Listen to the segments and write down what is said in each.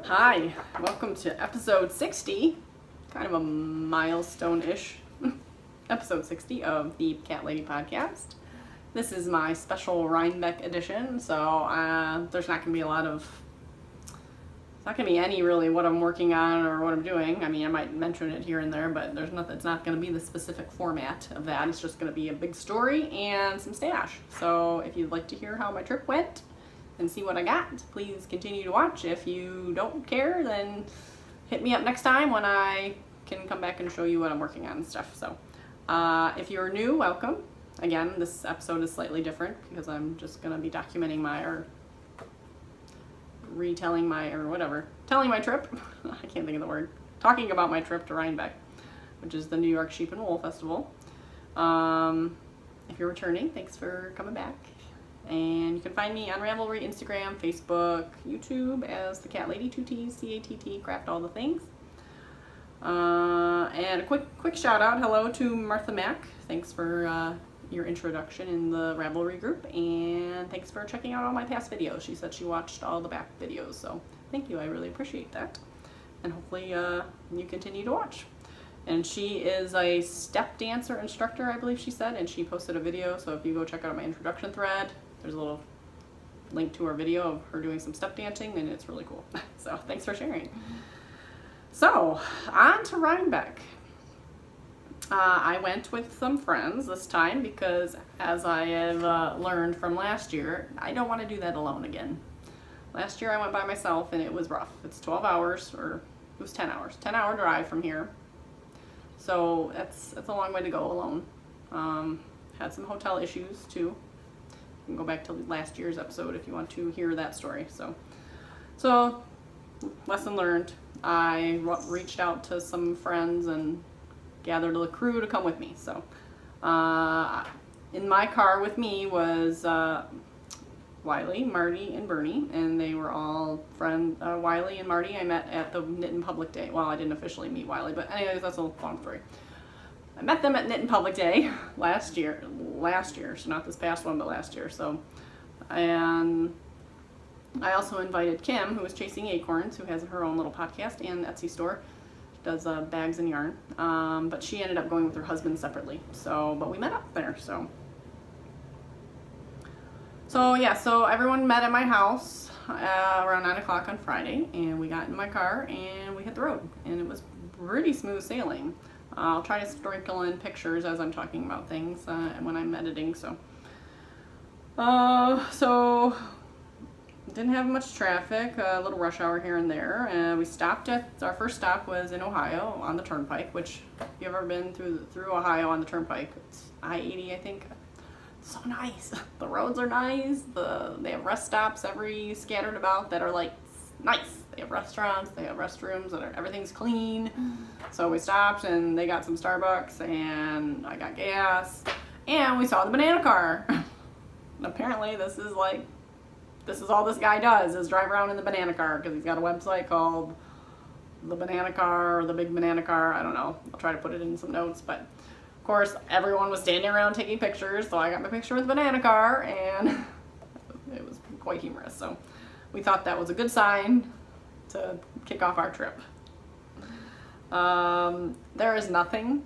Hi, welcome to episode 60, kind of a milestone-ish episode 60 of the Cat Lady podcast. This is my special Rhinebeck edition, so there's not going to be it's not going to be any really what I'm working on or what I'm doing. I mean, I might mention it here and there, but it's not going to be the specific format of that. It's just going to be a big story and some stash. So if you'd like to hear how my trip went and see what I got, please continue to watch. If you don't care, then hit me up next time when I can come back and show you what I'm working on and stuff. So if you're new, welcome. Again, this episode is slightly different because I'm just going to be documenting telling my trip. I can't think of the word. Talking about my trip to Rhinebeck, which is the New York Sheep and Wool Festival. If you're returning, thanks for coming back. And you can find me on Ravelry, Instagram, Facebook, YouTube as the Cat Lady, 2 T's, CATT, craft all the things. And a quick shout out, hello to Martha Mack. Thanks for your introduction in the Ravelry group, and thanks for checking out all my past videos. She said she watched all the back videos, so thank you. I really appreciate that. And hopefully you continue to watch. And she is a step dancer instructor, I believe she said, and she posted a video, so if you go check out my introduction thread, there's a little link to her video of her doing some step dancing, and it's really cool. So thanks for sharing. So on to Rhinebeck. I went with some friends this time because, as I have learned from last year, I don't want to do that alone again. Last year I went by myself and it was rough. It's 12 hours, or it was 10 hours. 10-hour drive from here. So that's a long way to go alone. Had some hotel issues too. You can go back to last year's episode if you want to hear that story. So lesson learned. I reached out to some friends and gathered a crew to come with me. So in my car with me was Wiley, Marty, and Bernie, and they were all friends. Wiley and Marty I met at the Knittin' Public Day. Well, I didn't officially meet Wiley, but anyways, that's a long story. I met them at Knittin' Public Day last year, so not this past one, but last year. So, and I also invited Kim, who was Chasing Acorns, who has her own little podcast and Etsy store. Does bags and yarn, but she ended up going with her husband separately. But we met up there. So everyone met at my house around 9 o'clock on Friday, and we got in my car and we hit the road, and it was pretty smooth sailing. I'll try to sprinkle in pictures as I'm talking about things when I'm editing. So didn't have much traffic, a little rush hour here and there. We stopped our first stop was in Ohio on the Turnpike, which if you've ever been through Ohio on the Turnpike, it's I-80, I think. So nice. The roads are nice. They have rest stops scattered about that are like nice. They have restaurants, they have restrooms, everything's clean. So we stopped and they got some Starbucks and I got gas and we saw the banana car. And apparently this is all this guy does is drive around in the banana car because he's got a website called The Banana Car or The Big Banana Car. I don't know. I'll try to put it in some notes. But, of course, everyone was standing around taking pictures, so I got my picture with the banana car, and it was quite humorous. So we thought that was a good sign to kick off our trip. There is nothing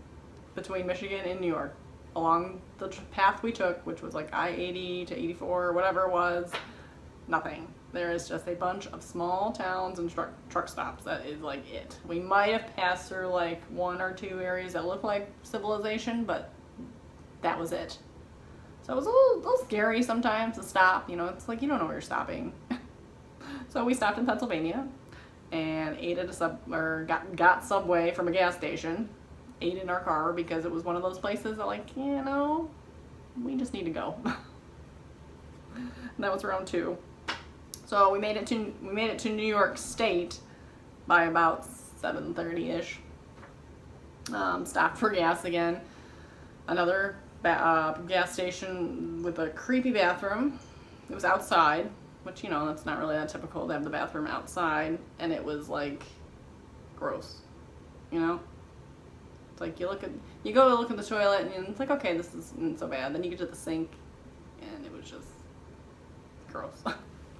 between Michigan and New York. Along the path we took, which was like I-80 to 84 or whatever it was, nothing. There is just a bunch of small towns and truck stops. That is like it. We might have passed through like 1 or 2 areas that look like civilization, but that was it. So it was a little scary sometimes to stop. It's like you don't know where you're stopping. So we stopped in Pennsylvania and ate at got Subway from a gas station. Ate in our car because it was one of those places that we just need to go. And that was round 2. So we made it to New York State by about 7:30-ish. Stopped for gas again. Another gas station with a creepy bathroom. It was outside, which that's not really that typical to have the bathroom outside, and it was like gross. It's like you go to look at the toilet and it's like, okay, this isn't so bad. Then you get to the sink and it was just gross.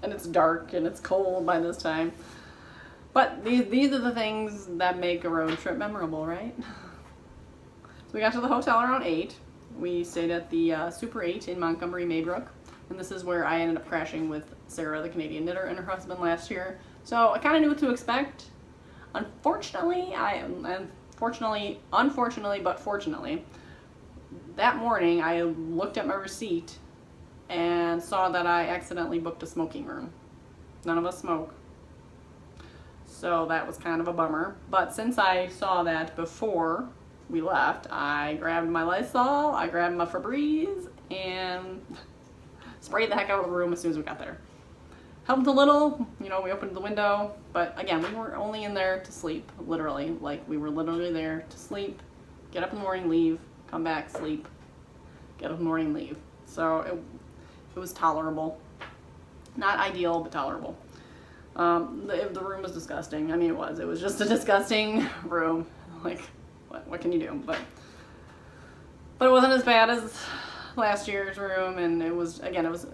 And it's dark and it's cold by this time. But these are the things that make a road trip memorable, right? So we got to the hotel around 8. We stayed at the Super 8 in Montgomery, Maybrook. And this is where I ended up crashing with Sarah, the Canadian knitter, and her husband last year. So I kind of knew what to expect. Unfortunately, but fortunately, that morning I looked at my receipt and saw that I accidentally booked a smoking room. None of us smoke. So that was kind of a bummer. But since I saw that before we left, I grabbed my Lysol, I grabbed my Febreze, and sprayed the heck out of the room as soon as we got there. Helped a little, you know, we opened the window, but again, we were only in there to sleep, literally. Like, we were literally there to sleep, get up in the morning, leave, come back, sleep, get up in the morning, leave. So it was tolerable. Not ideal, but tolerable. The room was disgusting. I mean, it was just a disgusting room. Like, what can you do? But it wasn't as bad as last year's room, and it was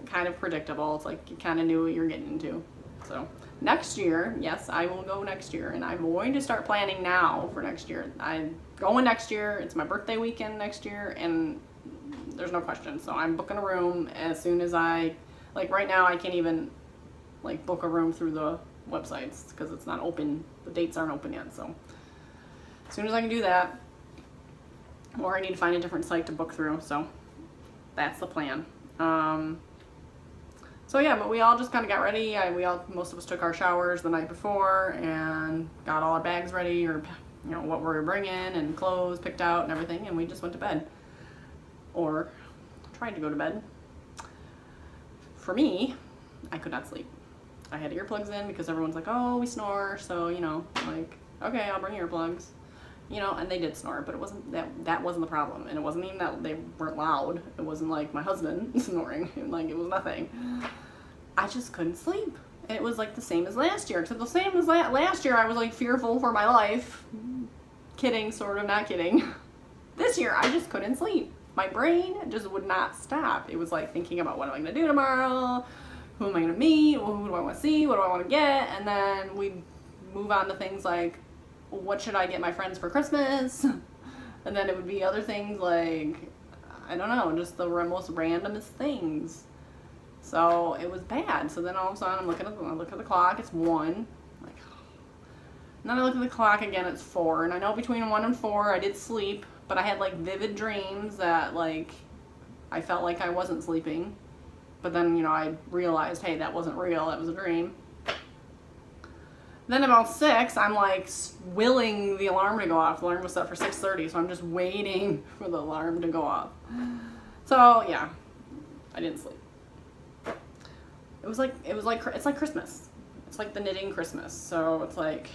kind of predictable. It's like you kind of knew what you were getting into. So next year, yes, I will go next year, and I'm going to start planning now for next year. I'm going next year. It's my birthday weekend next year, and there's no question. So I'm booking a room as soon as like right now I can't even like book a room through the websites because it's not open. The dates aren't open yet. So as soon as I can do that, or I need to find a different site to book through. So that's the plan. So yeah, but we all just kind of got ready. Most of us took our showers the night before and got all our bags ready, or you know what we were bringing, and clothes picked out and everything, and we just went to bed, or tried to go to bed. For me, I could not sleep. I had earplugs in because everyone's like, oh, we snore, so you know, like, okay, I'll bring earplugs. You know, and they did snore, but it wasn't that wasn't the problem. And it wasn't even that they weren't loud. It wasn't like my husband snoring. Like, it was nothing. I just couldn't sleep. And it was like the same as last year. Except the same as last year, I was like fearful for my life. Kidding, sort of, not kidding. This year, I just couldn't sleep. My brain just would not stop. It was like thinking about what am I going to do tomorrow? Who am I going to meet? Who do I want to see? What do I want to get? And then we move on to things like, what should I get my friends for Christmas? And then it would be other things like, I don't know, just the most randomest things. So it was bad. So then all of a sudden I look at the clock, it's 1. Like, and then I look at the clock again, it's 4. And I know between 1 and 4 I did sleep, but I had like vivid dreams that like I felt like I wasn't sleeping. But then, you know, I realized, hey, that wasn't real, that was a dream. Then about 6, I'm like willing the alarm to go off. The alarm was set for 6:30, so I'm just waiting for the alarm to go off. So yeah, I didn't sleep. It's like Christmas. It's like the knitting Christmas. So it's like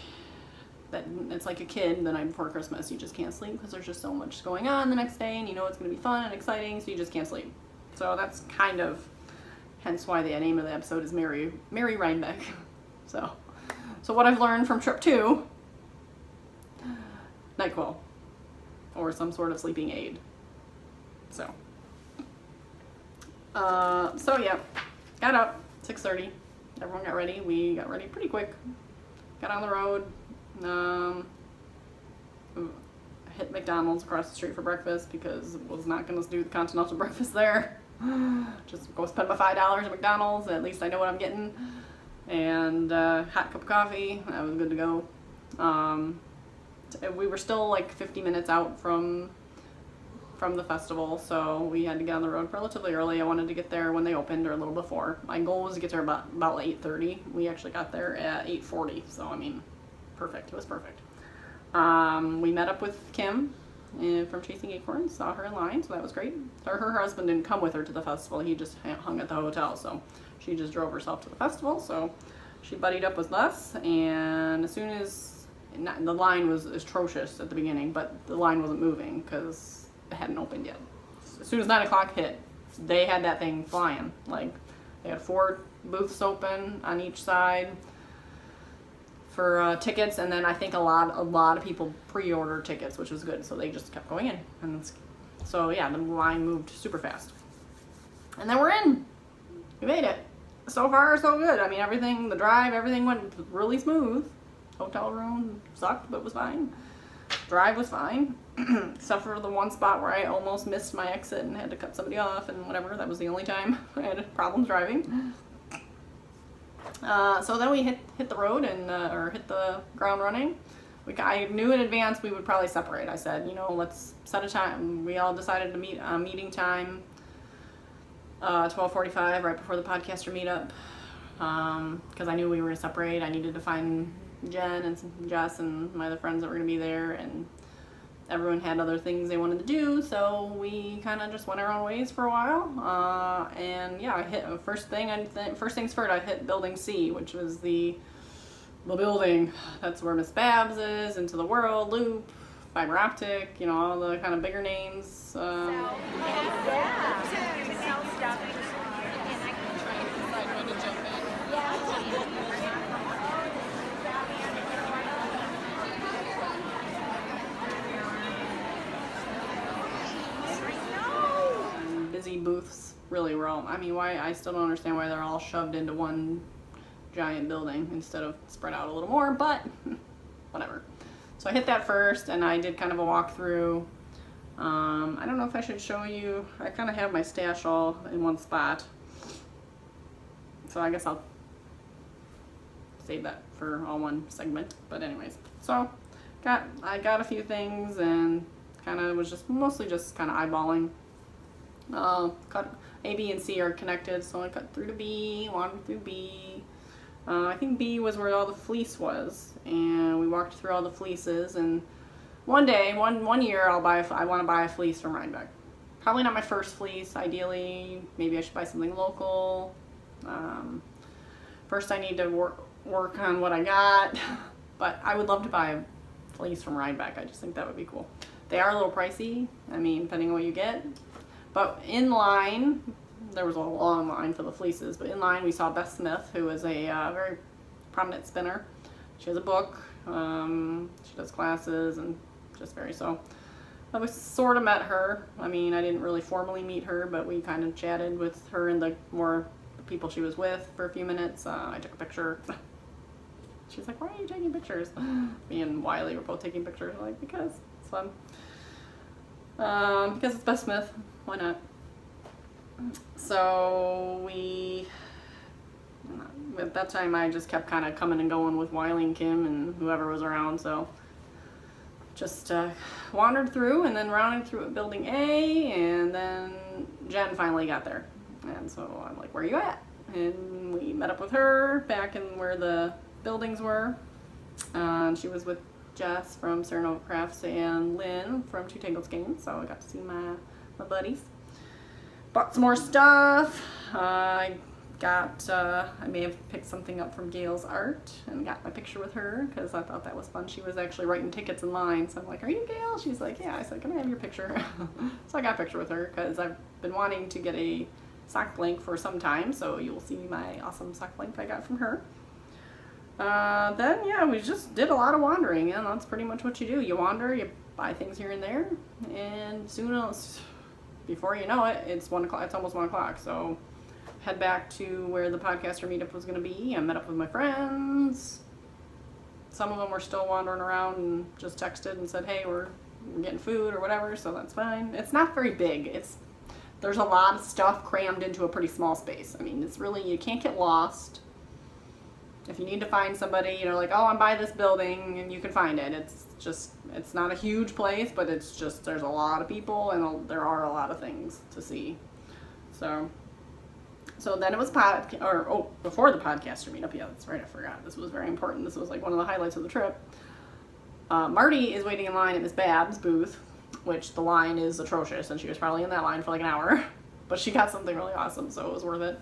that. It's like a kid the night before Christmas. You just can't sleep because there's just so much going on the next day, and you know it's going to be fun and exciting, so you just can't sleep. So that's kind of hence why the name of the episode is Merry Rhinebeck. So what I've learned from trip 2, NyQuil, or some sort of sleeping aid. So yeah, got up, 6:30, everyone got ready. We got ready pretty quick, got on the road, hit McDonald's across the street for breakfast because I was not going to do the continental breakfast there. Just go spend my $5 at McDonald's, at least I know what I'm getting. And hot cup of coffee. I was good to go. We were still like 50 minutes out from the festival, so we had to get on the road relatively early. I wanted to get there when they opened or a little before. My goal was to get there about 8:30. We actually got there at 8:40, so I mean, perfect. It was perfect. We met up with Kim from Chasing Acorns, saw her in line, so that was great. Her husband didn't come with her to the festival. He just hung at the hotel, so she just drove herself to the festival. So she buddied up with us, and as soon as the line was atrocious at the beginning, but the line wasn't moving because it hadn't opened yet. As soon as 9 o'clock hit, they had that thing flying. Like, they had 4 booths open on each side for tickets, and then I think a lot of people pre-ordered tickets, which was good. So they just kept going in, and so yeah, the line moved super fast. And then we're in. We made it. So far, so good. I mean, everything went really smooth. hotel room sucked, but was fine. Drive was fine, except for the one spot where I almost missed my exit and had to cut somebody off and whatever. That was the only time I had problems driving. So then we hit the road and or hit the ground running. I knew in advance we would probably separate. I said, you know, let's set a time. We all decided to meet meeting time 12:45 right before the podcaster meetup, because I knew we were going to separate. I needed to find Jen and Jess and my other friends that were going to be there, and everyone had other things they wanted to do, so we kind of just went our own ways for a while. And yeah, I hit first things first. I hit Building C, which was the building. That's where Miss Babs is, Into the World, Loop, Fiber Optic, you know, all the kind of bigger names. Busy booths really were all, I mean, why, I still don't understand why they're all shoved into one giant building instead of spread out a little more, but whatever. So I hit that first, and I did kind of a walkthrough. I don't know if I should show you, I kind of have my stash all in one spot, so I guess I'll save that for all one segment. But anyways, so I got a few things and kind of was just mostly just kind of eyeballing. Cut A, B, and C are connected, so I cut through to B, wandered through B. I think B was where all the fleece was, and we walked through all the fleeces. And one day, one year, I want to buy a fleece from Rhinebeck. Probably not my first fleece. Ideally, maybe I should buy something local. First, I need to work on what I got, but I would love to buy a fleece from Rhinebeck. I just think that would be cool. They are a little pricey. I mean, depending on what you get. But in line, there was a long line for the fleeces, but in line we saw Beth Smith, who is a very prominent spinner. She has a book, she does classes, and just so. I sort of met her. I mean, I didn't really formally meet her, but we kind of chatted with her and the people she was with for a few minutes. I took a picture. She's like, why are you taking pictures? Me and Wiley were both taking pictures, like, because it's fun. Because it's Beth Smith. Why not? So at that time I just kept kind of coming and going with Wiley and Kim and whoever was around, so just wandered through and then rounded through at Building A, and then Jen finally got there. And so I'm like, where are you at? And we met up with her back in where the buildings were. And she was with Jess from Serenova Crafts and Lynn from Two Tangled Skeins, so I got to see my buddies. Bought some more stuff. I may have picked something up from Gail's art and got my picture with her because I thought that was fun. She was actually writing tickets in line, so I'm like, are you Gail? She's like, yeah. I said, can I have your picture? So I got a picture with her because I've been wanting to get a sock blank for some time, so you'll see my awesome sock blank I got from her. Then yeah, we just did a lot of wandering, and that's pretty much what you do. You wander, you buy things here and there, and soon else, before you know it, it's 1 o'clock. It's almost 1 o'clock. So head back to where the podcaster meetup was going to be. I met up with my friends. Some of them were still wandering around and just texted and said, hey, we're getting food or whatever, so that's fine. It's not very big. There's a lot of stuff crammed into a pretty small space. I mean, it's really, you can't get lost. If you need to find somebody, you know, like, oh, I'm by this building, and you can find it. It's not a huge place, but it's just, there's a lot of people, and there are a lot of things to see. So then it was before the podcaster meetup. Yeah, that's right, I forgot. This was very important. This was like one of the highlights of the trip. Marty is waiting in line at Miss Babs' booth, which the line is atrocious, and she was probably in that line for like an hour. But she got something really awesome, so it was worth it.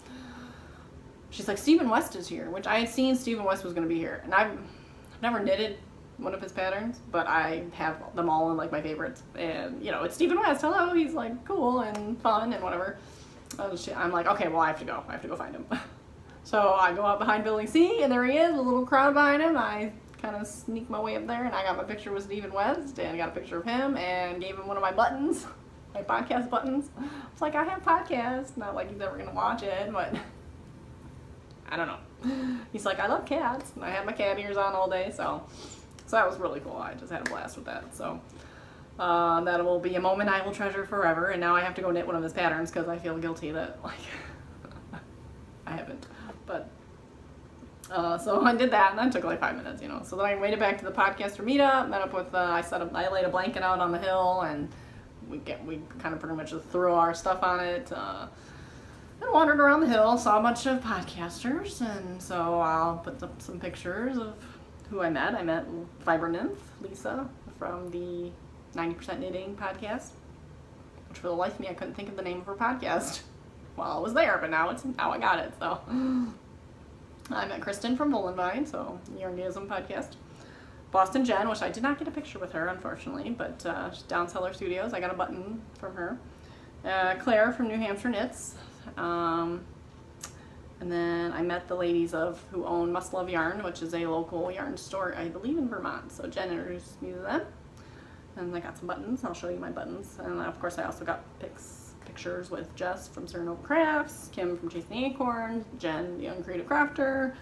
She's like, Stephen West is here, which I had seen Stephen West was going to be here. And I've never knitted one of his patterns, but I have them all in like my favorites. And, you know, it's Stephen West. Hello. He's like cool and fun and whatever. I'm like, okay, well, I have to go. I have to go find him. So I go out behind Building C, and there he is, a little crowd behind him. I kind of sneak my way up there, and I got my picture with Stephen West, and I got a picture of him, and gave him one of my buttons, my podcast buttons. It's like, I have podcasts. Not like he's ever going to watch it, but I don't know. He's like, I love cats. And I had my cat ears on all day, so that was really cool. I just had a blast with that. So that will be a moment I will treasure forever. And now I have to go knit one of his patterns because I feel guilty that, like, I haven't. But so I did that, and that took like 5 minutes, you know. So then I made it back to the podcaster meetup, met up with, I laid a blanket out on the hill, and we kind of pretty much just threw our stuff on it, and wandered around the hill, saw a bunch of podcasters, and so I'll put up some pictures of who I met. I met Fiber Nymph, Lisa, from the 90% Knitting podcast, which for the life of me, I couldn't think of the name of her podcast while I was there, but now I got it, so. I met Kristen from Woollenvine, so Yarnism podcast. Boston Jen, which I did not get a picture with her, unfortunately, but Down Cellar Studios, I got a button from her. Claire from New Hampshire Knits. And then I met the ladies who own Must Love Yarn, which is a local yarn store, I believe, in Vermont. So Jen introduced me to them. And I got some buttons. I'll show you my buttons. And of course, I also got pictures with Jess from Cernova Crafts, Kim from Chasing the Acorn, Jen, the Young Creative Crafter,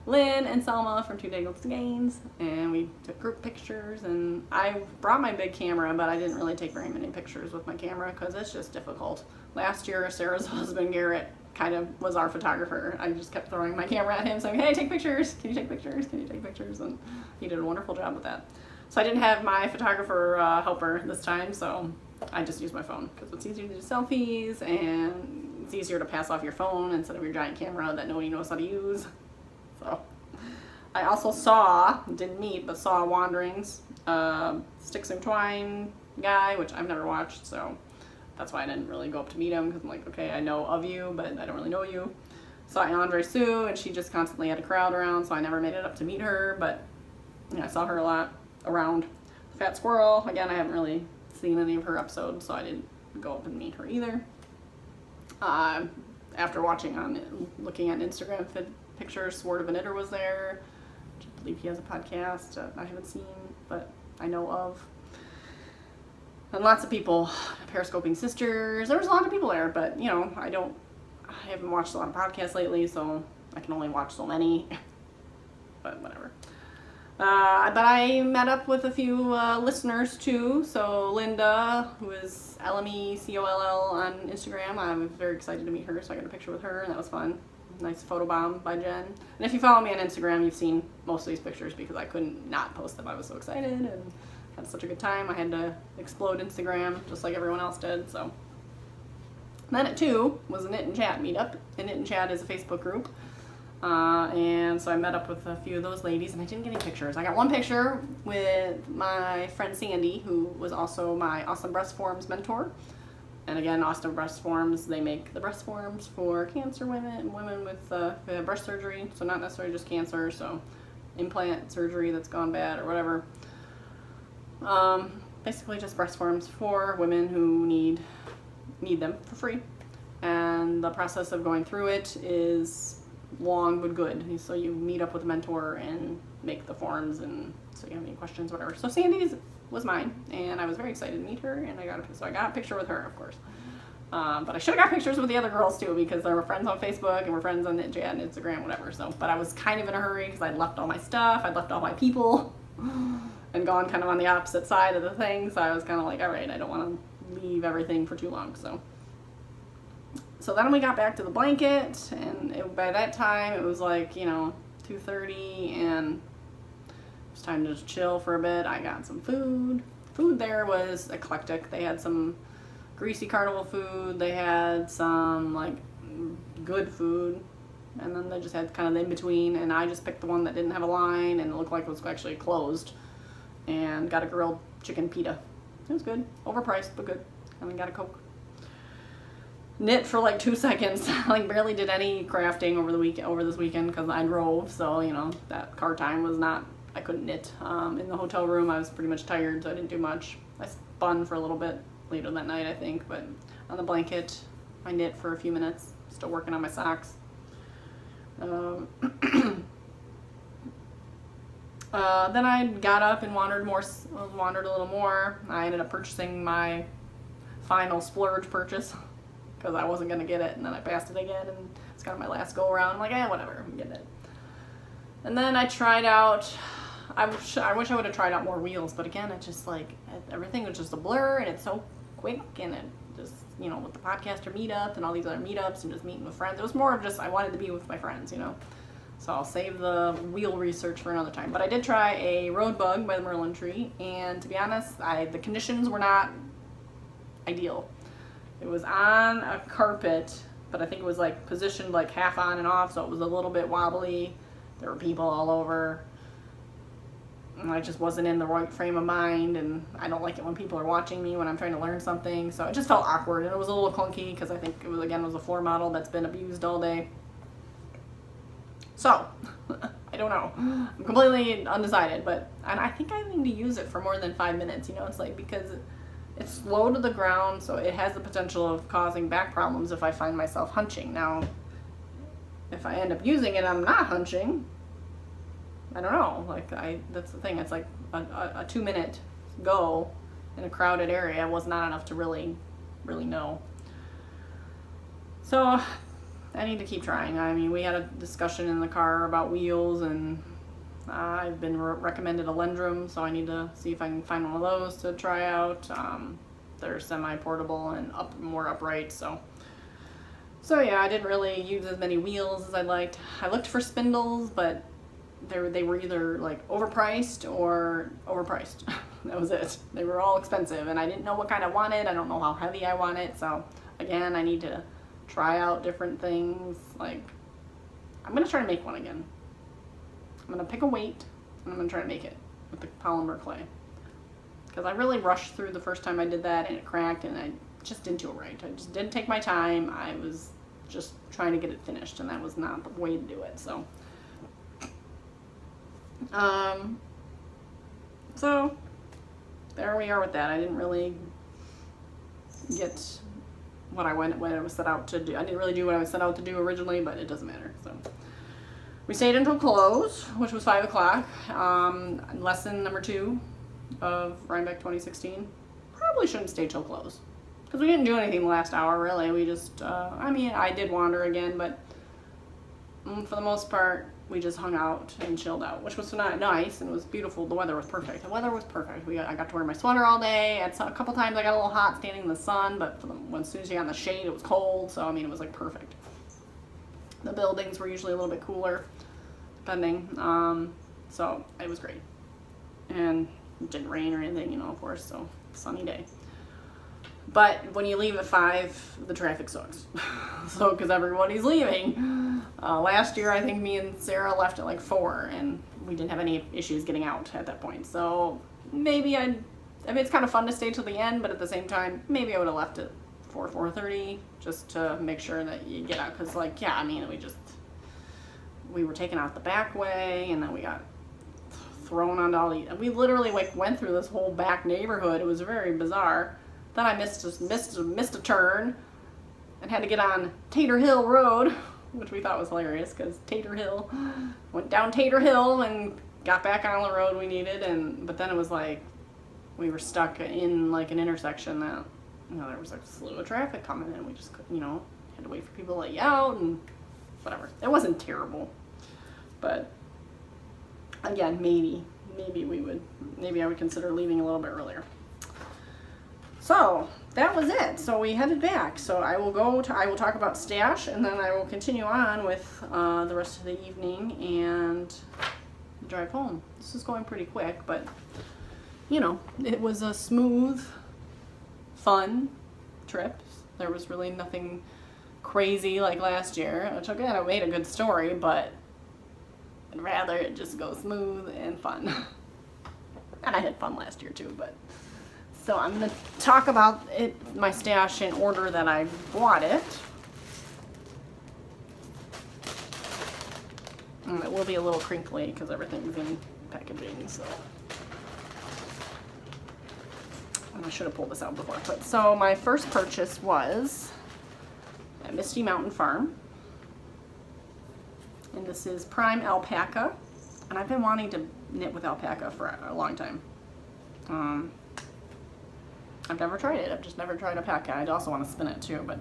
Lynn and Selma from Two Dangles Gains, and we took group pictures. And I brought my big camera, but I didn't really take very many pictures with my camera because it's just difficult. Last year, Sarah's husband Garrett kind of was our photographer. I just kept throwing my camera at him saying, hey, take pictures, can you take pictures, can you take pictures, and he did a wonderful job with that. So I didn't have my photographer helper this time, so I just used my phone because it's easier to do selfies and it's easier to pass off your phone instead of your giant camera that nobody knows how to use. So I also didn't meet, but saw Wanderings, Sticks and Twine guy, which I've never watched, so that's why I didn't really go up to meet him because I'm like, okay, I know of you, but I don't really know you. Saw Andre Sue, and she just constantly had a crowd around, so I never made it up to meet her, but I saw her a lot around. Fat Squirrel, again, I haven't really seen any of her episodes, so I didn't go up and meet her either. After looking at Instagram pictures, Sword of a Knitter was there, which I believe he has a podcast I haven't seen, but I know of. And lots of people, Periscoping Sisters, there was a lot of people there, but you know, I haven't watched a lot of podcasts lately, so I can only watch so many, but whatever. But I met up with a few listeners too. So Linda, who is LMECOLL on Instagram, I was very excited to meet her, so I got a picture with her, and that was fun. Nice photo bomb by Jen. And if you follow me on Instagram, you've seen most of these pictures because I couldn't not post them. I was so excited and had such a good time. I had to explode Instagram just like everyone else did. So then at 2 was a Knit and Chat meetup. And Knit and Chat is a Facebook group. And so I met up with a few of those ladies, and I didn't get any pictures. I got one picture with my friend Sandy, who was also my Awesome Breast Forms mentor. And again, Awesome Breast Forms, they make the breast forms for cancer women with breast surgery, so not necessarily just cancer, so implant surgery that's gone bad or whatever. Basically just breast forms for women who need them for free. And the process of going through it is long but good. So you meet up with a mentor and make the forms, and so you have any questions, whatever. So Sandy's was mine, and I was very excited to meet her, and I got a picture with her, of course. But I should have got pictures with the other girls too, because they were friends on Facebook and we're friends on Knit and Instagram, whatever. So, but I was kind of in a hurry because I'd left all my stuff, I'd left all my people, and gone kind of on the opposite side of the thing. So I was kind of like, all right, I don't want to leave everything for too long. So then we got back to the blanket, and by that time it was like, 2:30, and it was time to just chill for a bit. I got some food. Food there was eclectic. They had some greasy carnival food, they had some like good food, and then they just had kind of the in-between, and I just picked the one that didn't have a line and it looked like it was actually closed, and got a grilled chicken pita. It was good, overpriced but good, and then got a Coke. Knit for like 2 seconds. Like barely did any crafting over this weekend because I drove, so that car time was not, I couldn't knit. In the hotel room I was pretty much tired, so I didn't do much. I spun for a little bit later that night, I think, but on the blanket I knit for a few minutes, still working on my socks. Then I got up and wandered a little more. I ended up purchasing my final splurge purchase, because I wasn't gonna get it, and then I passed it again, and it's kind of my last go around. I'm like, whatever, I'm getting it. And then I tried out, I wish I would have tried out more wheels, but again, it's just like, everything was just a blur, and it's so quick, and it just, you know, with the podcaster meetup and all these other meetups and just meeting with friends, it was more of just, I wanted to be with my friends, you know. So I'll save the wheel research for another time. But I did try a Road Bug by the Merlin Tree, and to be honest, the conditions were not ideal. It was on a carpet, but I think it was like positioned like half on and off, so it was a little bit wobbly. There were people all over, and I just wasn't in the right frame of mind, and I don't like it when people are watching me when I'm trying to learn something, so it just felt awkward, and it was a little clunky because I think it was, again, a floor model that's been abused all day. So, I don't know. I'm completely undecided, and I think I need to use it for more than 5 minutes, you know, it's like, because it's low to the ground, so it has the potential of causing back problems if I find myself hunching. Now, if I end up using it, I'm not hunching. I don't know, like, that's the thing, it's like a 2-minute go in a crowded area was not enough to really know. So, I need to keep trying. I mean, we had a discussion in the car about wheels, and I've been recommended a Lendrum, so I need to see if I can find one of those to try out. They're semi-portable and more upright, so yeah, I didn't really use as many wheels as I liked. I looked for spindles, but they were either like overpriced or overpriced. That was it. They were all expensive, and I didn't know what kind I wanted. I don't know how heavy I want it, so again, I need to try out different things. Like, I'm gonna try to make one again. I'm gonna pick a weight, and I'm gonna try to make it with the polymer clay, because I really rushed through the first time I did that, and it cracked, and I just didn't do it right. I just didn't take my time. I was just trying to get it finished, and that was not the way to do it. So so there we are with that. I didn't really get what I was set out to do. I didn't really do what I was set out to do originally, but it doesn't matter. So we stayed until close, which was 5 o'clock. Lesson number 2 of Rhinebeck 2016. Probably shouldn't stay till close, because we didn't do anything the last hour, really. We just, I mean, I did wander again, but for the most part, we just hung out and chilled out, which was nice, and it was beautiful. The weather was perfect. The weather was perfect. I got to wear my sweater all day. A couple times I got a little hot standing in the sun, but as soon as you got in the shade, it was cold, so I mean, it was like perfect. The buildings were usually a little bit cooler, depending, so it was great. And it didn't rain or anything, you know, of course, so sunny day. But when you leave at 5, the traffic sucks. So, because everybody's leaving. Last year, I think me and Sarah left at like 4, and we didn't have any issues getting out at that point. So, maybe I mean, it's kind of fun to stay till the end, but at the same time, maybe I would have left at 4:30, just to make sure that you get out. Because, like, yeah, I mean, we were taken out the back way, and then we got thrown onto all the, we literally like went through this whole back neighborhood. It was very bizarre. Then I missed a turn and had to get on Tater Hill Road, which we thought was hilarious, because Tater Hill, went down Tater Hill and got back on the road we needed, but then it was like we were stuck in like an intersection that, you know, there was like a slew of traffic coming in. We just couldn't, you know, had to wait for people to let you out and whatever. It wasn't terrible, but again, maybe I would consider leaving a little bit earlier. So that was it. So we headed back. So I will talk about stash, and then I will continue on with the rest of the evening and drive home. This is going pretty quick, but you know, it was a smooth, fun trip. There was really nothing crazy like last year, which again, I made a good story, but I'd rather it just go smooth and fun. And I had fun last year too, but. So I'm going to talk about my stash in order that I bought it. And it will be a little crinkly because everything's in packaging, so. And I should have pulled this out before. But so my first purchase was at Misty Mountain Farm. And this is Prime Alpaca. And I've been wanting to knit with alpaca for a long time. I've never tried it. I've just never tried alpaca. I'd also want to spin it too, but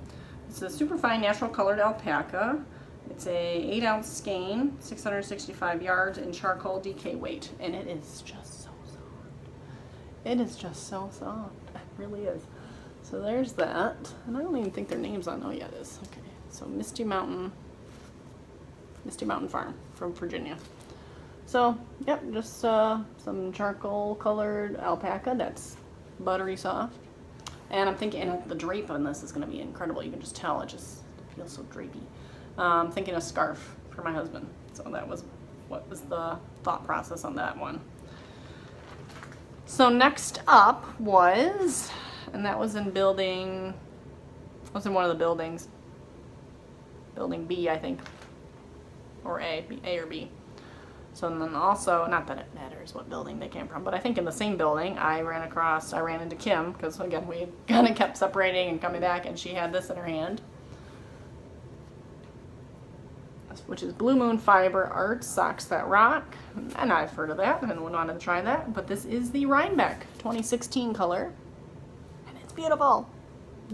It's a super fine natural colored alpaca. It's a 8-ounce skein, 665 yards in charcoal DK weight, and it is just so soft. It is just so soft. It really is. So there's that, and I don't even think their name's on. Oh yeah, it is. Okay. So Misty Mountain Farm from Virginia. So yep, just some charcoal colored alpaca that's buttery soft. And I'm thinking the drape on this is going to be incredible. You can just tell it just feels so drapey. I'm thinking a scarf for my husband. So that was what was the thought process on that one. So next up was, and that was in building, it was in one of the buildings. Building B, I think. Or A or B. So then also, not that it matters what building they came from, but I think in the same building, I ran into Kim, because again, we kind of kept separating and coming back, and she had this in her hand, which is Blue Moon Fiber Art Socks That Rock, and I've heard of that, and wanted to try that, but this is the Rhinebeck 2016 color, and it's beautiful.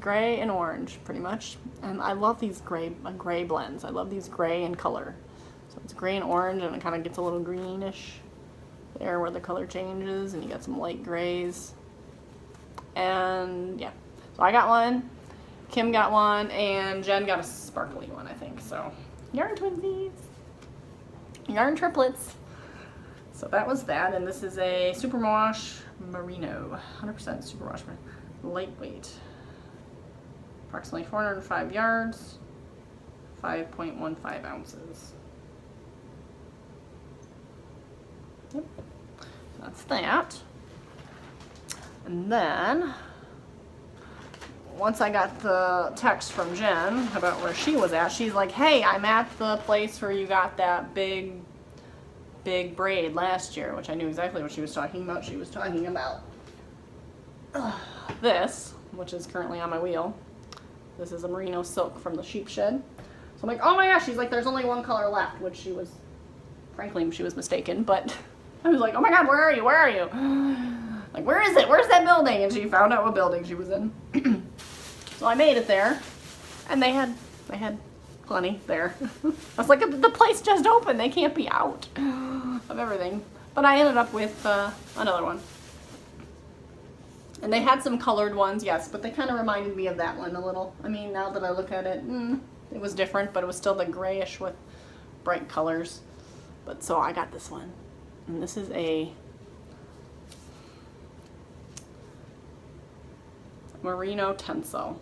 Gray and orange, pretty much, and I love these gray blends. I love these gray and color. So it's gray and orange, and it kind of gets a little greenish there where the color changes, and you got some light grays. And yeah, so I got one, Kim got one, and Jen got a sparkly one, I think. So yarn twinsies, yarn triplets. So that was that, and this is a superwash merino, 100% superwash merino, lightweight, approximately 405 yards, 5.15 ounces. Yep. That's that. And then, once I got the text from Jen about where she was at, she's like, hey, I'm at the place where you got that big braid last year, which I knew exactly what she was talking about. She was talking about this, which is currently on my wheel. This is a merino silk from the sheep shed. So I'm like, oh my gosh, she's like, there's only one color left, which she was, frankly, she was mistaken, but I was like, oh my God, where are you? Where are you? Like, where is it? Where's that building? And she found out what building she was in. So I made it there, and they had plenty there. I was like, the place just opened. They can't be out of everything. But I ended up with another one. And they had some colored ones, yes, but they kind of reminded me of that one a little. I mean, now that I look at it, it was different, but it was still the grayish with bright colors. But so I got this one. And this is a merino tencel.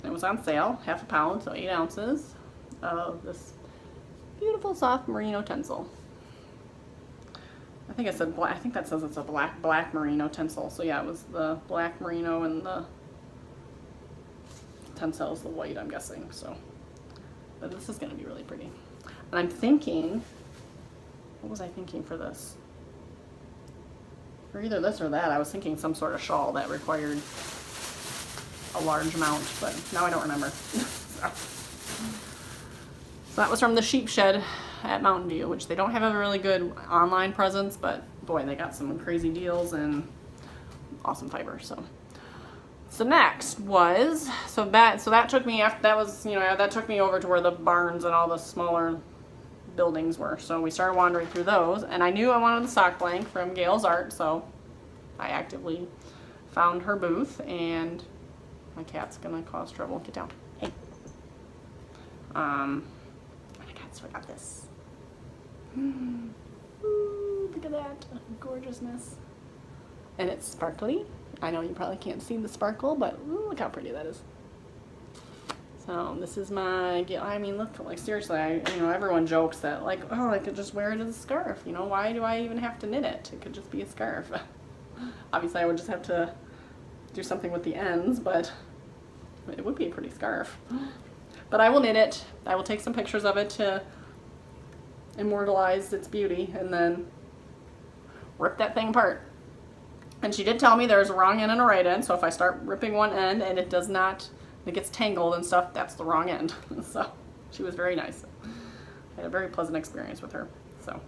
It was on sale, half a pound, so 8 ounces of this beautiful soft merino tencel. I think it said black. I think that says it's a black merino tencel. So yeah, it was the black merino and the tencel is the white, I'm guessing. So, but this is going to be really pretty. And I'm thinking, what was I thinking for this? For either this or that, I was thinking some sort of shawl that required a large amount, but now I don't remember. So that was from the Sheep Shed at Mountain View, which they don't have a really good online presence, but boy, they got some crazy deals and awesome fiber. So next was, that took me after, that took me over to where the barns and all the smaller buildings were. So we started wandering through those, and I knew I wanted the sock blank from Gail's Art, so I actively found her booth, and my cat's gonna cause trouble. Get down. Hey. Oh my God, so I got this. Ooh, look at that gorgeousness. And it's sparkly. I know you probably can't see the sparkle, but ooh, look how pretty that is. So this is my, I mean, look, like seriously, everyone jokes that like, oh, I could just wear it as a scarf. Why do I even have to knit it? It could just be a scarf. Obviously, I would just have to do something with the ends, but it would be a pretty scarf. But I will knit it. I will take some pictures of it to immortalize its beauty, and then rip that thing apart. And she did tell me there's a wrong end and a right end, so if I start ripping one end and it does not, it gets tangled and stuff, that's the wrong end. So she was very nice. I had a very pleasant experience with her. So,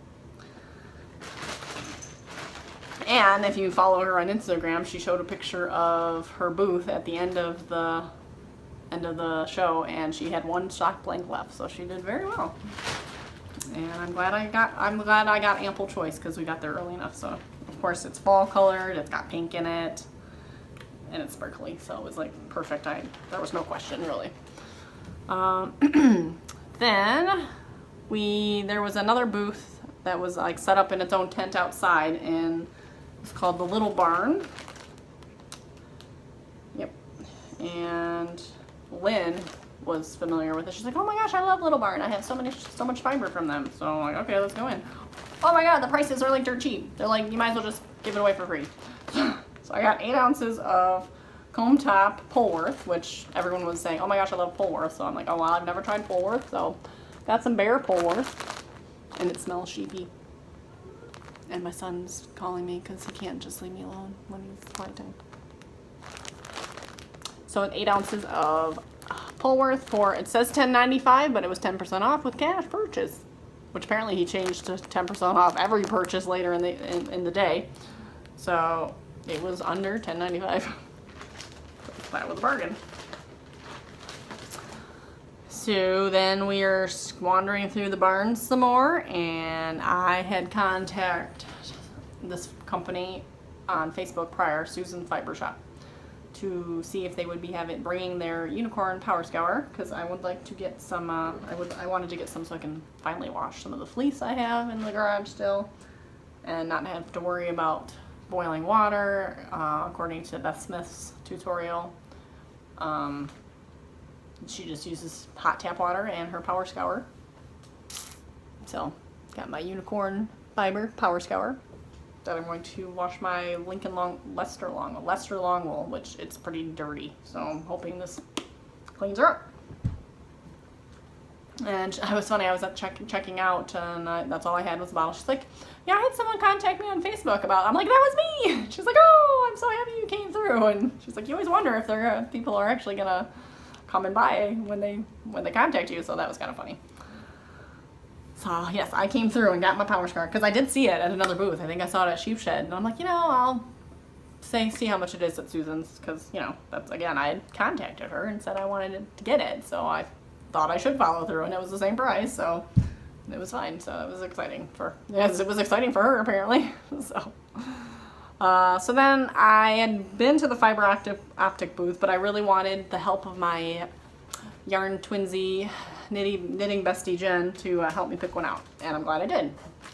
and if you follow her on Instagram, she showed a picture of her booth at the end of the end of the show, and she had one stock blank left, so she did very well. And I'm glad I got ample choice because we got there early enough. So of course it's fall colored, it's got pink in it, and it's sparkly, so it was like perfect. There was no question really. Then there was another booth that was like set up in its own tent outside, and it's called the Little Barn. Yep. And Lynn was familiar with it. She's like, oh my gosh, I love Little Barn. I have so much fiber from them. So I'm like, okay, let's go in. Oh my god, the prices are like dirt cheap. They're like, you might as well just give it away for free. So I got 8 ounces of comb top Polworth, which everyone was saying, oh my gosh, I love Polworth. So I'm like, oh wow, I've never tried Polworth. So got some bare Polworth, and it smells sheepy. And my son's calling me because he can't just leave me alone when he's quiet time. So 8 ounces of Polworth for, it says $10.95, but it was 10% off with cash purchase, which apparently he changed to 10% off every purchase later in the day. So it was under $10.95. That was a bargain. So then we are wandering through the barns some more, and I had contacted this company on Facebook prior, Susan Fiber Shop, to see if they would be bringing their unicorn power scour, because I would like to get some. I wanted to get some so I can finally wash some of the fleece I have in the garage still, and not have to worry about boiling water. According to Beth Smith's tutorial, she just uses hot tap water and her power scour. So, got my unicorn fiber power scour that I'm going to wash my Leicester long wool, which it's pretty dirty. So I'm hoping this cleans her up. And it was funny, I was at checking out, and that's all I had was a bottle. She's like, yeah, I had someone contact me on Facebook about it. I'm like, that was me! She's like, oh, I'm so happy you came through. And she's like, you always wonder if people are actually gonna come and buy when they contact you. So that was kind of funny. So yes, I came through and got my power scour because I did see it at another booth. I think I saw it at Sheep Shed, and I'm like, I'll see how much it is at Susan's, because that's, again, I had contacted her and said I wanted to get it, so I thought I should follow through, and it was the same price, so it was fine. So it was exciting it was exciting for her apparently. So then I had been to the fiber optic booth, but I really wanted the help of my yarn twinsy knitting bestie Jen to help me pick one out, and I'm glad I did.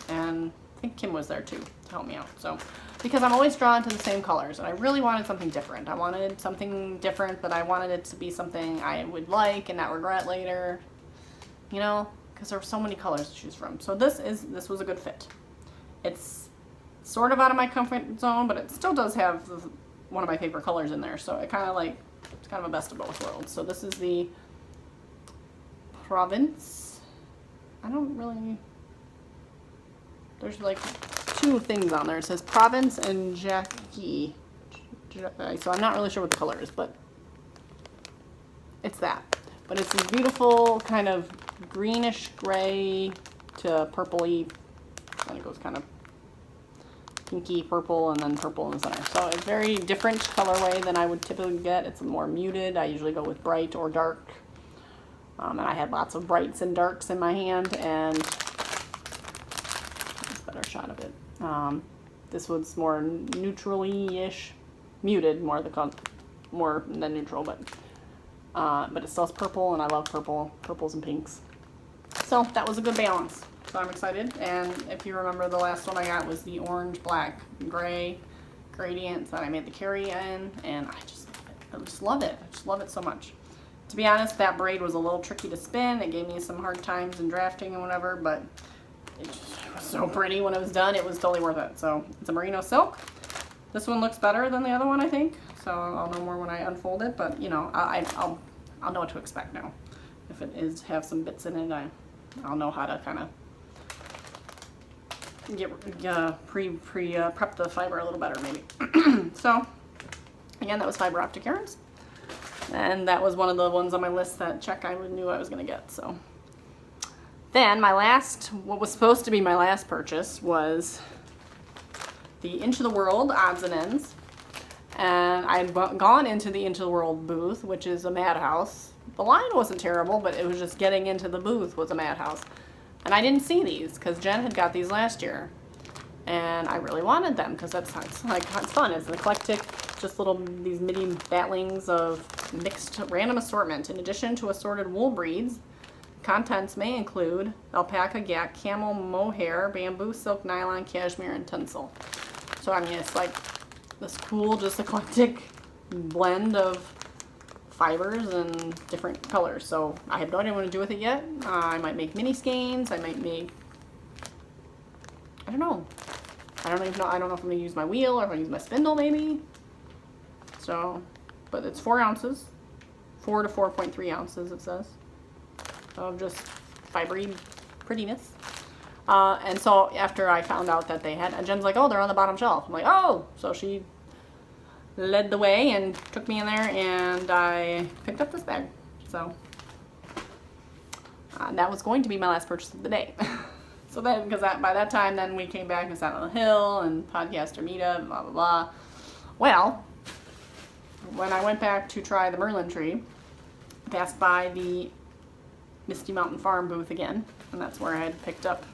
And I think Kim was there too to help me out. So because I'm always drawn to the same colors, and I really wanted something different. I wanted something different, but I wanted it to be something I would like and not regret later, because there were so many colors to choose from. So this was a good fit. It's sort of out of my comfort zone, but it still does have one of my favorite colors in there. So it's kind of a best of both worlds. So this is the Provence. There's like 2 things on there. It says Provence and Jackie. So I'm not really sure what the color is, but it's that. But it's this beautiful kind of greenish gray to purpley, and it goes kind of pinky purple and then purple in the center. So it's very different colorway than I would typically get. It's more muted. I usually go with bright or dark. And I had lots of brights and darks in my hand, and that's a better shot of it. This one's more neutrally-ish, muted, more than neutral, but it still has purple, and I love purples and pinks. So that was a good balance. So I'm excited. And if you remember, the last one I got was the orange, black, gray gradient that I made the carry in, and I just love it. I just love it so much. To be honest, that braid was a little tricky to spin. It gave me some hard times in drafting and whatever, but it was so pretty when it was done. It was totally worth it. So it's a merino silk. This one looks better than the other one, I think. So I'll know more when I unfold it, but I'll know what to expect now. If it is have some bits in it, I'll know how to kind of prep the fiber a little better maybe. So again, that was fiber optic yarns. And that was one of the ones on my list that I knew I was going to get. So then what was supposed to be my last purchase was the Inch of the World odds and ends. And I'd gone into the Into the World booth, which is a madhouse. The line wasn't terrible, but it was just getting into the booth was a madhouse. And I didn't see these because Jen had got these last year. And I really wanted them because it's fun. It's an eclectic, just these mini batlings of mixed random assortment. In addition to assorted wool breeds, contents may include alpaca, yak, camel, mohair, bamboo, silk, nylon, cashmere, and tinsel. So I mean, it's like this cool, just eclectic blend of fibers and different colors. So I have no idea what to do with it yet. I might make mini skeins. I might make, I don't know. I don't even know. I don't know if I'm gonna use my wheel or if I'm gonna use my spindle maybe. So, but it's 4 ounces, 4 to 4.3 ounces it says, of just fibery prettiness. And so after I found out that they had, and Jen's like, oh, they're on the bottom shelf. I'm like, oh, so she led the way and took me in there, and I picked up this bag. So that was going to be my last purchase of the day. So then, because by that time, then we came back and sat on the hill and podcaster meetup, blah, blah, blah. Well, when I went back to try the Merlin tree, I passed by the Misty Mountain Farm booth again, and that's where I had picked up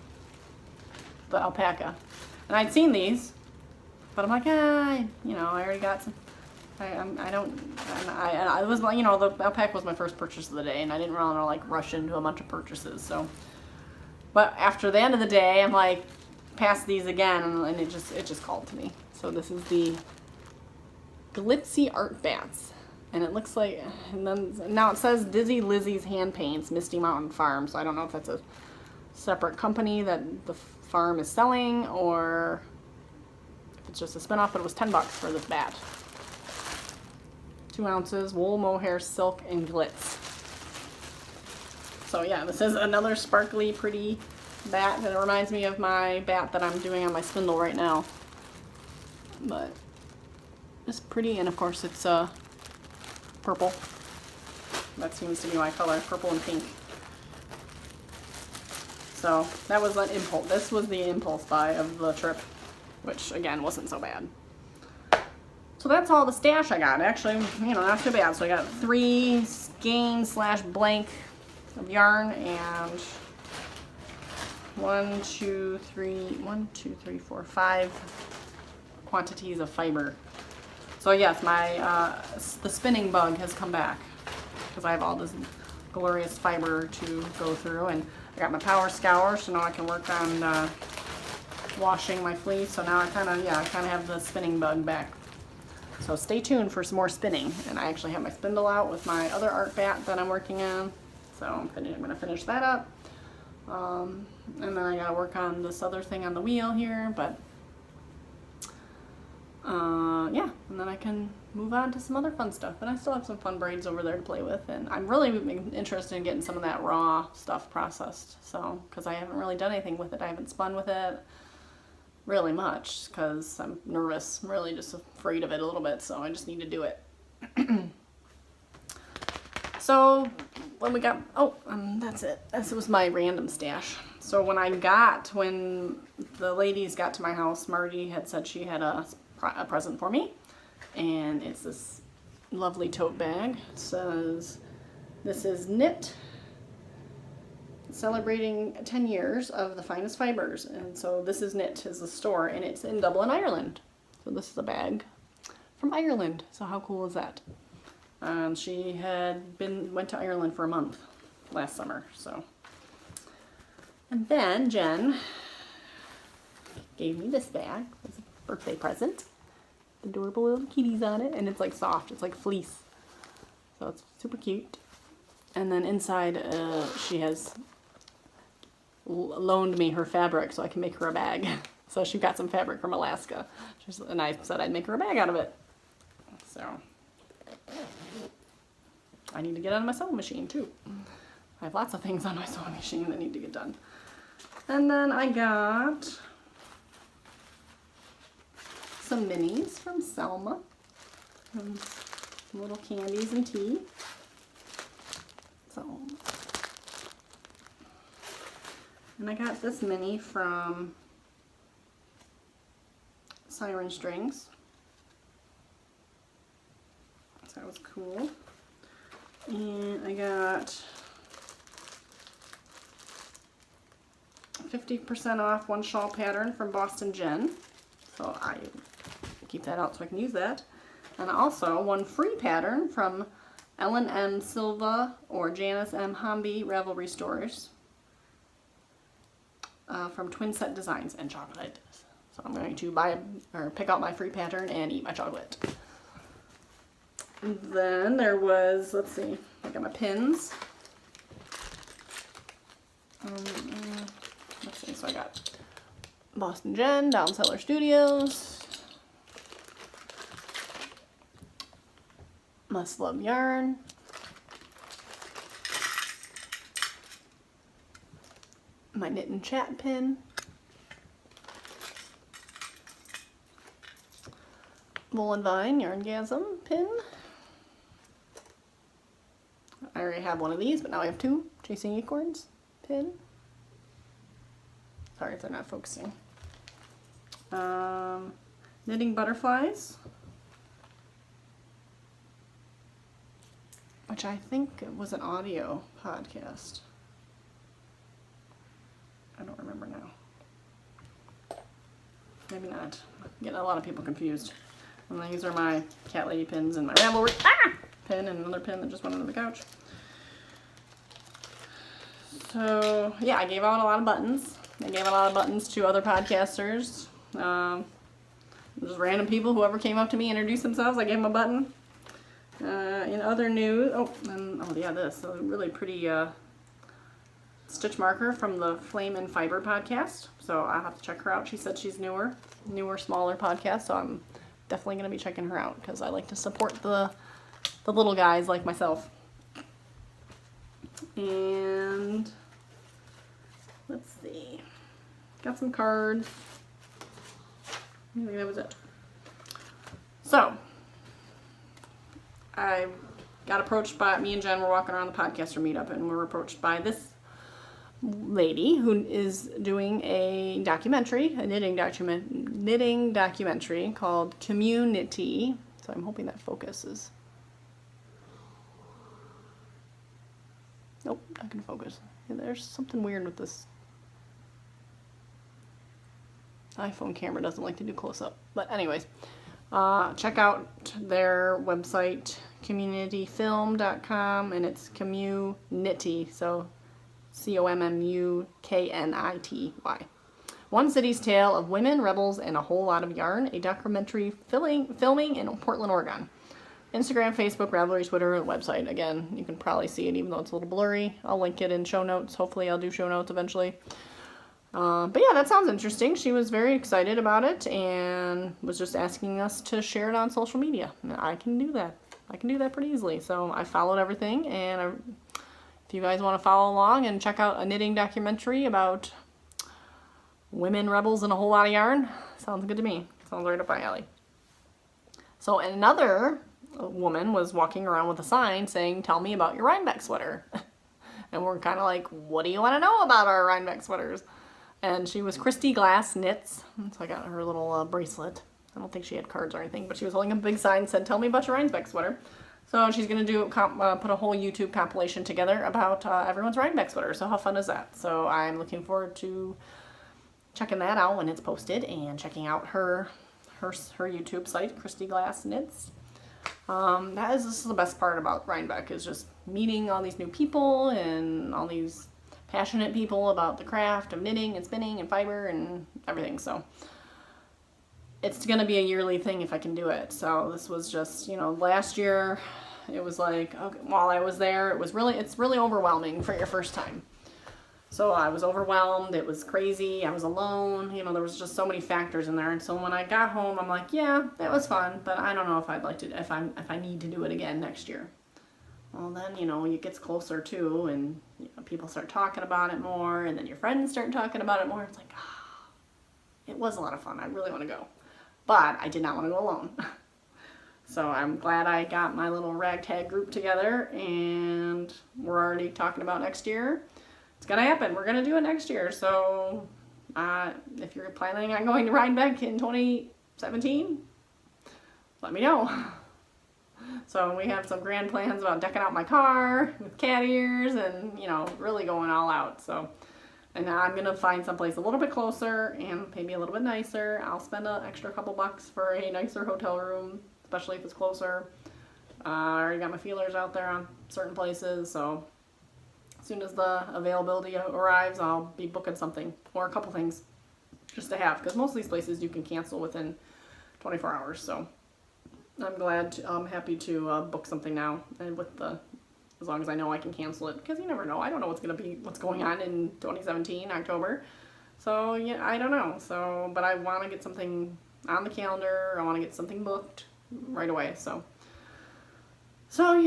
the alpaca. And I'd seen these, but I'm like, I already got some. I was like, the alpaca was my first purchase of the day, and I didn't want to like rush into a bunch of purchases. So, but after the end of the day, I'm like, past these again, and it just called to me. So this is the Glitzy Art Bats, and it looks like, and then now it says Dizzy Lizzie's Hand Paints, Misty Mountain Farm. So I don't know if that's a separate company that the farm is selling, or if it's just a spinoff. But it was $10 for this bat. 2 ounces, wool, mohair, silk, and glitz. So yeah, this is another sparkly, pretty bat, and it reminds me of my bat that I'm doing on my spindle right now. But it's pretty, and of course it's purple. That seems to be my color, purple and pink. So that was an impulse. This was the impulse buy of the trip, which again wasn't so bad. So that's all the stash I got. Actually, not too bad. So I got 3 skeins / blank of yarn and 5 quantities of fiber. So yes, the spinning bug has come back because I have all this glorious fiber to go through, and I got my power scour, so now I can work on washing my fleece. So now I kind of have the spinning bug back. So stay tuned for some more spinning. And I actually have my spindle out with my other art bat that I'm working on. So I'm going to finish that up. And then I got to work on this other thing on the wheel here. But yeah, and then I can move on to some other fun stuff. And I still have some fun braids over there to play with. And I'm really interested in getting some of that raw stuff processed. So, because I haven't really done anything with it. I haven't spun with it really much because I'm nervous. I'm really just afraid of it a little bit, so I just need to do it. So when we got, that's it. This was my random stash. So when the ladies got to my house, Marty had said she had a present for me, and it's this lovely tote bag. It says, this is knit, celebrating 10 years of the finest fibers. And so this is Knit is the store, and it's in Dublin, Ireland. So this is a bag from Ireland. So how cool is that? She had went to Ireland for a month last summer. So, and then Jen gave me this bag as a birthday present. Adorable little kitties on it, and it's like soft. It's like fleece. So it's super cute. And then inside, she has loaned me her fabric so I can make her a bag. So she got some fabric from Alaska, and I said I'd make her a bag out of it. So I need to get on my sewing machine too. I have lots of things on my sewing machine that need to get done. And then I got some minis from Selma, some little candies and tea. So, and I got this mini from Siren Strings. was cool. And I got 50% off one shawl pattern from Boston Jen. So I keep that out so I can use that. And also one free pattern from Ellen M. Silva or Janice M. Hamby Ravelry stores from Twin Set Designs and chocolate. So I'm going to buy or pick out my free pattern and eat my chocolate. And then there was, let's see, I got my pins. Let's see, so I got Boston Jen, Down Cellar Studios, Must Love Yarn, my Knit and Chat pin, Wool and Vine Yarngasm pin. I already have one of these, but now I have two. Chasing Acorns pin. Sorry if they're not focusing. Knitting Butterflies, which I think was an audio podcast. I don't remember now. Maybe not. I'm getting a lot of people confused. And these are my cat lady pins and my Ravelry pin and another pin that just went under the couch. So yeah, I gave out a lot of buttons. I gave a lot of buttons to other podcasters. Just random people, whoever came up to me, introduced themselves, I gave them a button. In other news, this a really pretty stitch marker from the Flame and Fiber podcast. So I'll have to check her out. She said she's newer, smaller podcast. So I'm definitely going to be checking her out because I like to support the little guys like myself. And let's see, got some cards. I think that was it. So I got approached by, me and Jen were walking around the podcaster meetup and we were approached by this lady who is doing a documentary, a knitting documentary called Community. So I'm hoping that focuses. Nope, not gonna focus. Yeah, there's something weird with this iPhone camera, doesn't like to do close up. But anyways, check out their website, communityfilm.com, and it's Community, so COMMUKNITY. One City's Tale of Women, Rebels, and a Whole Lot of Yarn, a documentary filming in Portland, Oregon. Instagram, Facebook, Ravelry, Twitter, website. Again, you can probably see it even though it's a little blurry. I'll link it in show notes. Hopefully I'll do show notes eventually. But yeah, that sounds interesting. She was very excited about it and was just asking us to share it on social media. And I can do that. I can do that pretty easily. So I followed everything, and if you guys want to follow along and check out a knitting documentary about women, rebels, and a whole lot of yarn, sounds good to me. Sounds right up my alley. So another woman was walking around with a sign saying, "Tell me about your Rhinebeck sweater." And we're kind of like, what do you want to know about our Rhinebeck sweaters? And she was Christy Glass Knits. So I got her little bracelet. I don't think she had cards or anything, but she was holding a big sign that said, "Tell me about your Rhinebeck sweater." So she's going to put a whole YouTube compilation together about everyone's Rhinebeck sweater. So how fun is that? So I'm looking forward to checking that out when it's posted and checking out her YouTube site, Christy Glass Knits. This is the best part about Rhinebeck, is just meeting all these new people and all these passionate people about the craft of knitting and spinning and fiber and everything. So it's going to be a yearly thing if I can do it. So this was just, last year it was like, okay, while I was there, it's really overwhelming for your first time. So I was overwhelmed. It was crazy. I was alone. There was just so many factors in there. And so when I got home, I'm like, yeah, that was fun, but I don't know if I'd like to, if I need to do it again next year. Well, then, it gets closer too, and people start talking about it more, and then your friends start talking about it more. It's like, it was a lot of fun. I really want to go. But I did not want to go alone. So I'm glad I got my little ragtag group together, and we're already talking about next year. It's going to happen. We're going to do it next year. So if you're planning on going to Rhinebeck in 2017, let me know. So we have some grand plans about decking out my car with cat ears and, you know, really going all out. So, and now I'm going to find someplace a little bit closer and maybe a little bit nicer. I'll spend an extra couple bucks for a nicer hotel room, especially if it's closer. I already got my feelers out there on certain places, so as soon as the availability arrives, I'll be booking something or a couple things just to have, because most of these places you can cancel within 24 hours. So I'm happy to book something now, and as long as I know I can cancel it, because you never know. I don't know what's going on in 2017 October. So yeah, I don't know. So, but I want to get something on the calendar. I want to get something booked right away. So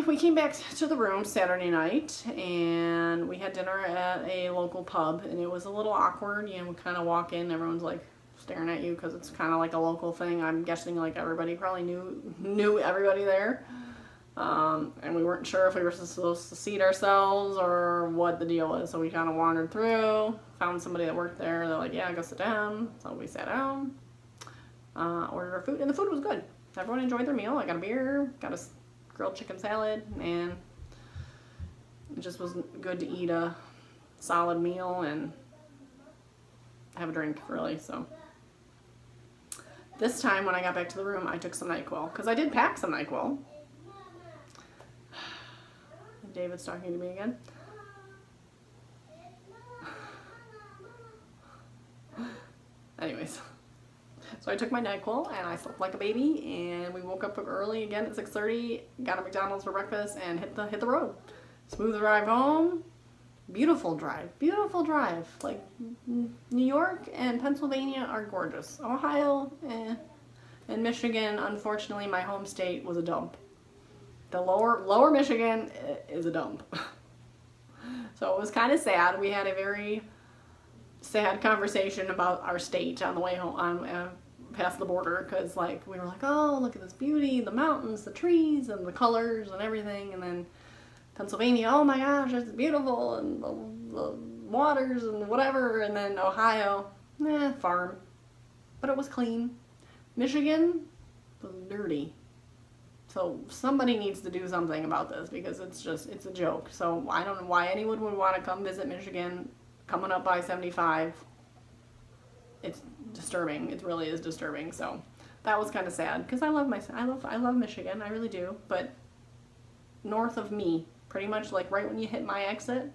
we came back to the room Saturday night, and we had dinner at a local pub, and it was a little awkward. You know, we kind of walk in, everyone's like staring at you because it's kind of like a local thing. I'm guessing like everybody probably knew everybody there, and we weren't sure if we were supposed to seat ourselves or what the deal was. So we kind of wandered through, found somebody that worked there. They're like, "Yeah, go sit down." So we sat down, ordered our food, and the food was good. Everyone enjoyed their meal. I got a beer, got a grilled chicken salad, and it just was good to eat a solid meal and have a drink, really. So this time when I got back to the room, I took some NyQuil, because I did pack some NyQuil. David's talking to me again. Anyways, so I took my NyQuil and I slept like a baby, and we woke up early again at 6:30, got a McDonald's for breakfast, and hit the road. Smooth drive home. Beautiful drive. Like, New York and Pennsylvania are gorgeous. Ohio, and Michigan, unfortunately, my home state, was a dump. The lower Michigan is a dump. So it was kind of sad. We had a very sad conversation about our state on the way home, past the border, because like we were like, oh, look at this beauty, the mountains, the trees, and the colors and everything. And then Pennsylvania, oh my gosh, it's beautiful, and the waters and whatever. And then Ohio, farm, but it was clean. Michigan was dirty. So somebody needs to do something about this, because it's a joke. So I don't know why anyone would want to come visit Michigan coming up by 75. It's disturbing. It really is disturbing. So that was kind of sad, because I love Michigan. I really do. But north of me, pretty much like right when you hit my exit,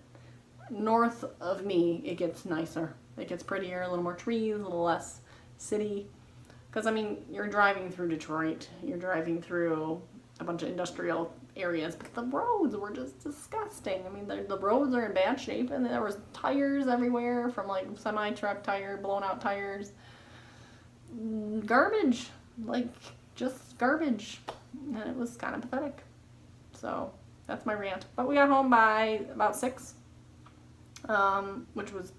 north of me, it gets nicer. It gets prettier, a little more trees, a little less city. Because, I mean, you're driving through Detroit, you're driving through a bunch of industrial areas, but the roads were just disgusting. I mean, the roads are in bad shape, and there was tires everywhere, from like semi-truck tire, blown out tires. Garbage, like just garbage. And it was kind of pathetic. So that's my rant. But we got home by about 6, which was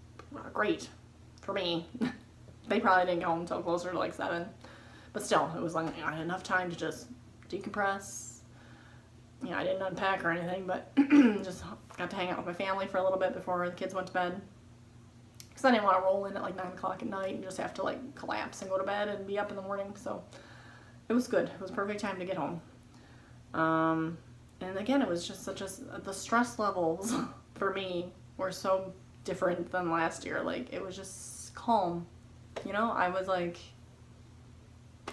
great for me. They probably didn't get home until closer to like 7. But still, it was like I had enough time to just decompress. You know, I didn't unpack or anything, but just got to hang out with my family for a little bit before the kids went to bed. Because I didn't want to roll in at like 9 o'clock at night and just have to like collapse and go to bed and be up in the morning. So it was good. It was a perfect time to get home. And again, it was just the stress levels for me were so different than last year. Like, it was just calm. You know, I was like,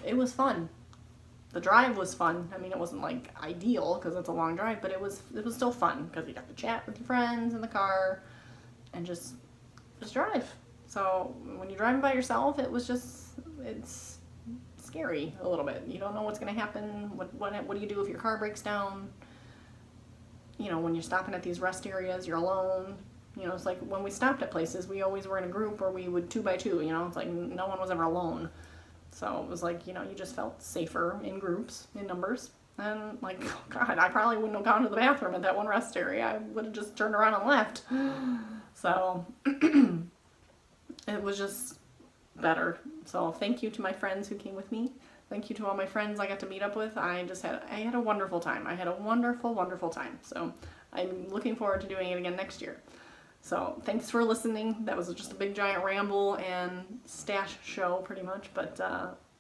it was fun. The drive was fun. I mean, it wasn't like ideal because it's a long drive, but it was still fun because you got to chat with your friends in the car and just drive. So when you're driving by yourself, it's scary a little bit. You don't know what's going to happen. What do you do if your car breaks down? You know, when you're stopping at these rest areas, you're alone. You know, it's like when we stopped at places, we always were in a group, or we would 2 by 2, you know, it's like no one was ever alone. So it was like, you know, you just felt safer in groups, in numbers. And like, God, I probably wouldn't have gone to the bathroom at that one rest area. I would have just turned around and left. So it was just better. So thank you to my friends who came with me. Thank you to all my friends I got to meet up with. I had a wonderful time. I had a wonderful, wonderful time. So I'm looking forward to doing it again next year. So thanks for listening. That was just a big giant ramble and stash show pretty much, but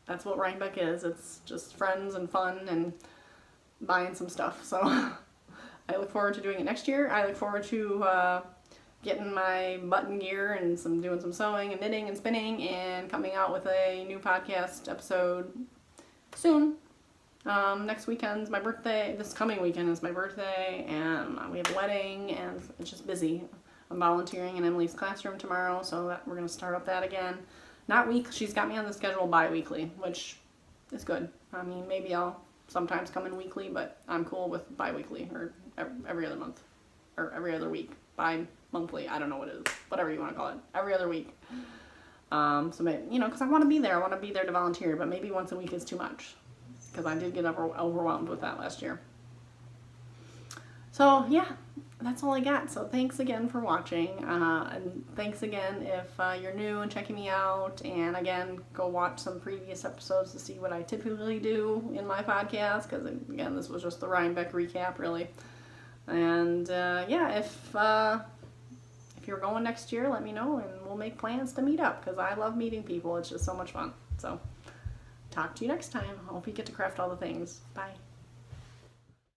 that's what Rhinebeck is. It's just friends and fun, and buying some stuff. So I look forward to doing it next year. I look forward to getting my button gear and doing some sewing and knitting and spinning and coming out with a new podcast episode soon. Next weekend's my birthday. This coming weekend is my birthday, and we have a wedding, and it's just busy. I'm volunteering in Emily's classroom tomorrow, so we're going to start up that again. Not week. She's got me on the schedule bi-weekly, which is good. I mean, maybe I'll sometimes come in weekly, but I'm cool with bi-weekly or every other month or every other week. Bi-monthly, I don't know what it is. Whatever you want to call it. Every other week. So maybe, because I want to be there. I want to be there to volunteer, but maybe once a week is too much, because I did get overwhelmed with that last year. So yeah, that's all I got. So thanks again for watching, and thanks again if you're new and checking me out. And again, go watch some previous episodes to see what I typically do in my podcast, because again, this was just the Rhinebeck recap, really. And yeah, if you're going next year, let me know, and we'll make plans to meet up, because I love meeting people. It's just so much fun. So talk to you next time. I hope you get to craft all the things. Bye.